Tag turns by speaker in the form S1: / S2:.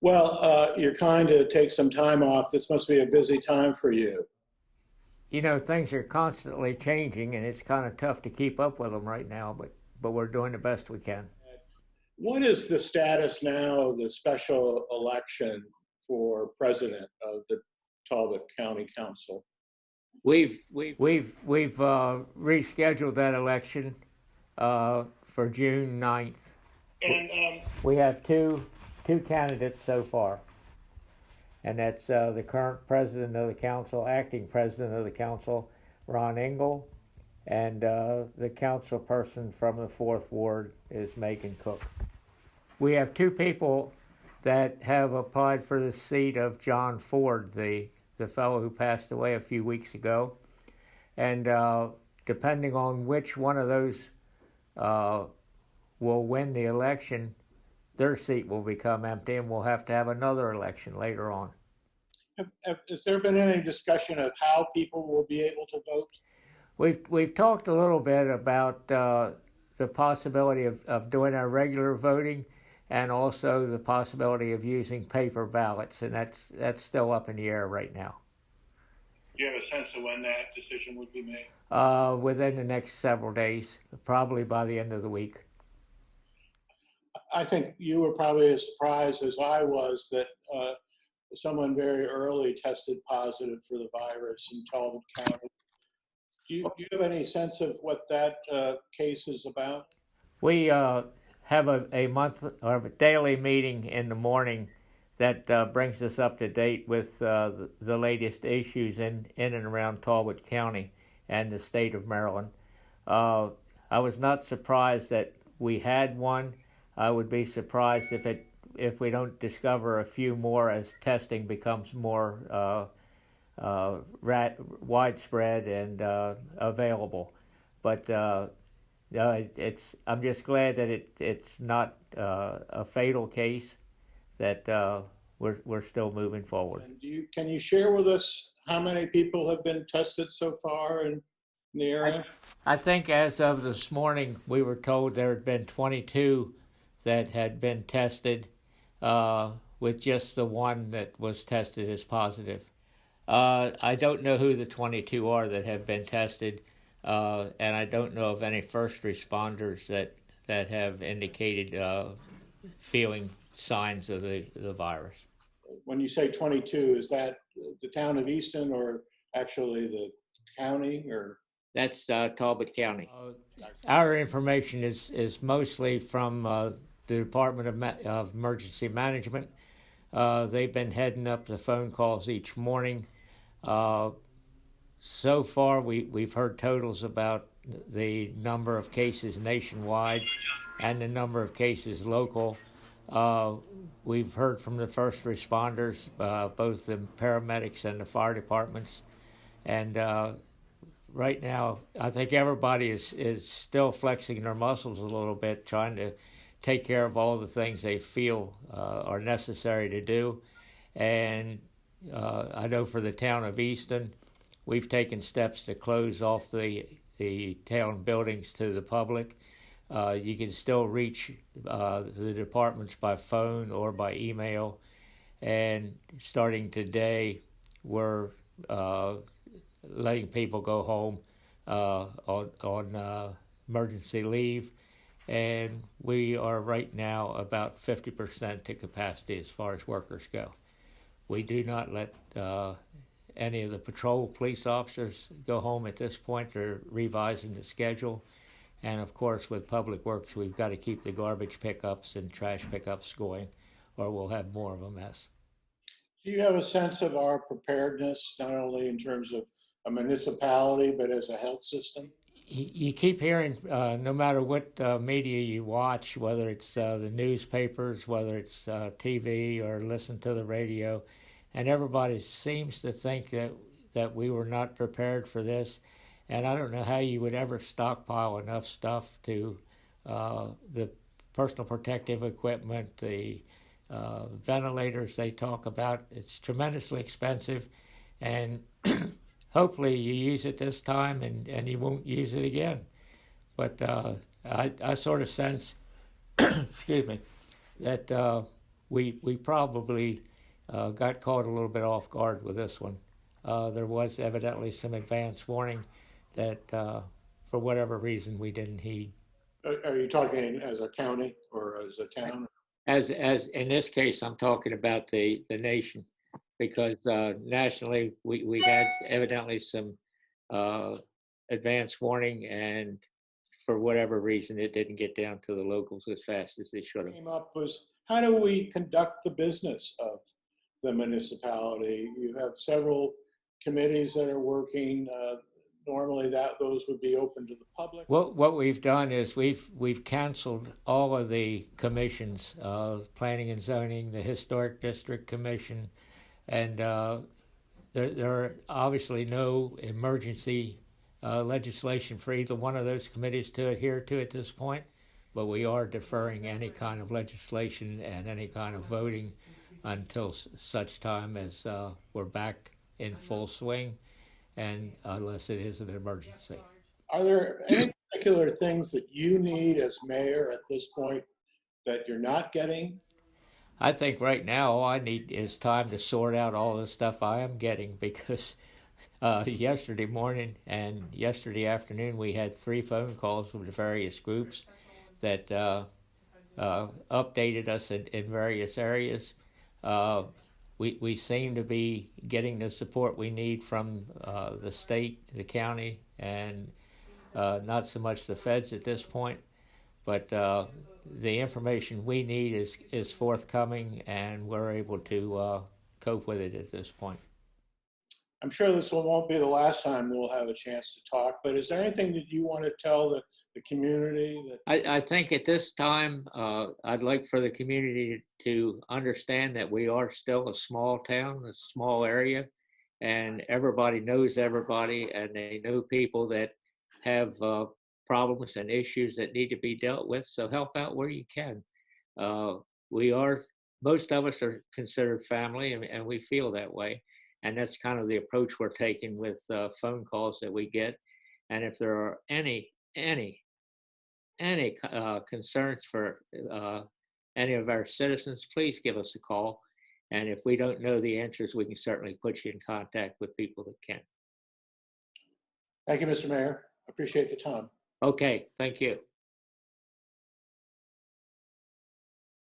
S1: Well, you're kind to take some time off. This must be a busy time for you.
S2: You know, things are constantly changing, and it's kind of tough to keep up with them right now. But we're doing the best we can.
S1: What is the status now of the special election for president of the Talbot County Council?
S2: We've rescheduled that election for June 9th.
S1: And
S2: We have two candidates so far, and that's the current president of the council, acting president of the council, Ron Engel, and the council person from the 4th Ward is Megan Cook. We have two people that have applied for the seat of John Ford, the fellow who passed away a few weeks ago. And depending on which one of those will win the election, their seat will become empty, and we'll have to have another election later on.
S1: has there been any discussion of how people will be able to vote?
S2: We've talked a little bit about the possibility of doing our regular voting, and also the possibility of using paper ballots, and that's still up in the air right now.
S1: Do you have a sense of when that decision would be made?
S2: Within the next several days, probably by the end of the week.
S1: I think you were probably as surprised as I was that someone very early tested positive for the virus in Talbot County. Do you have any sense of what that case is about?
S2: We have a month or a daily meeting in the morning that brings us up to date with the latest issues in and around Talbot County and the state of Maryland. I was not surprised that we had one. I would be surprised if we don't discover a few more as testing becomes more widespread and available. But I'm just glad that it's not a fatal case, that we're still moving forward.
S1: And can you share with us how many people have been tested so far in the area?
S2: I think as of this morning, we were told there had been 22 that had been tested, with just the one that was tested as positive. I don't know who the 22 are that have been tested, and I don't know of any first responders that have indicated feeling signs of the virus.
S1: When you say 22, is that the town of Easton or actually the county, or?
S2: That's Talbot County. Our information is mostly from the Department of Emergency Management. They've been heading up the phone calls each morning. So far, we've heard totals about the number of cases nationwide and the number of cases local. We've heard from the first responders, both the paramedics and the fire departments. And right now, I think everybody is still flexing their muscles a little bit, trying to take care of all the things they feel are necessary to do. And I know for the town of Easton, we've taken steps to close off the town buildings to the public. You can still reach the departments by phone or by email. And starting today, we're letting people go home on emergency leave. And we are right now about 50% to capacity as far as workers go. We do not let any of the patrol police officers go home at this point. They're revising the schedule. And of course, with Public Works, we've got to keep the garbage pickups and trash pickups going, or we'll have more of a mess.
S1: Do you have a sense of our preparedness, not only in terms of a municipality, but as a health system?
S2: You keep hearing, no matter what media you watch, whether it's the newspapers, whether it's TV or listen to the radio, and everybody seems to think that we were not prepared for this. And I don't know how you would ever stockpile enough stuff to the personal protective equipment, the ventilators they talk about. It's tremendously expensive, and hopefully you use it this time and you won't use it again. But I sort of sense, excuse me, that we probably got caught a little bit off guard with this one. There was evidently some advance warning that, for whatever reason, we didn't heed.
S1: Are you talking as a county or as a town?
S2: As in this case, I'm talking about the nation, because nationally we had evidently some advance warning, and for whatever reason, it didn't get down to the locals as fast as they should have.
S1: Came up was, how do we conduct the business of the municipality? You have several committees that are working. Normally those would be open to the public.
S2: What we've done is we've canceled all of the commissions, planning and zoning, the historic district commission, and there are obviously no emergency legislation for either one of those committees to adhere to at this point, but we are deferring any kind of legislation and any kind of voting until such time as we're back in full swing, and unless it is an emergency.
S1: Are there any particular things that you need as mayor at this point that you're not getting?
S2: I think right now all I need is time to sort out all the stuff I am getting, because yesterday morning and yesterday afternoon we had 3 phone calls from the various groups that updated us in various areas. We seem to be getting the support we need from the state, the county, and not so much the feds at this point. But the information we need is forthcoming, and we're able to cope with it at this point.
S1: I'm sure this won't be the last time we'll have a chance to talk, but is there anything that you want to tell the community?
S2: I think at this time, I'd like for the community to understand that we are still a small town, a small area, and everybody knows everybody, and they know people that have problems and issues that need to be dealt with. So help out where you can. Most of us are considered family, and we feel that way. And that's kind of the approach we're taking with phone calls that we get. And if there are any concerns for any of our citizens, please give us a call. And if we don't know the answers, we can certainly put you in contact with people that can.
S1: Thank you, Mr. Mayor. I appreciate the time.
S2: Okay, thank you.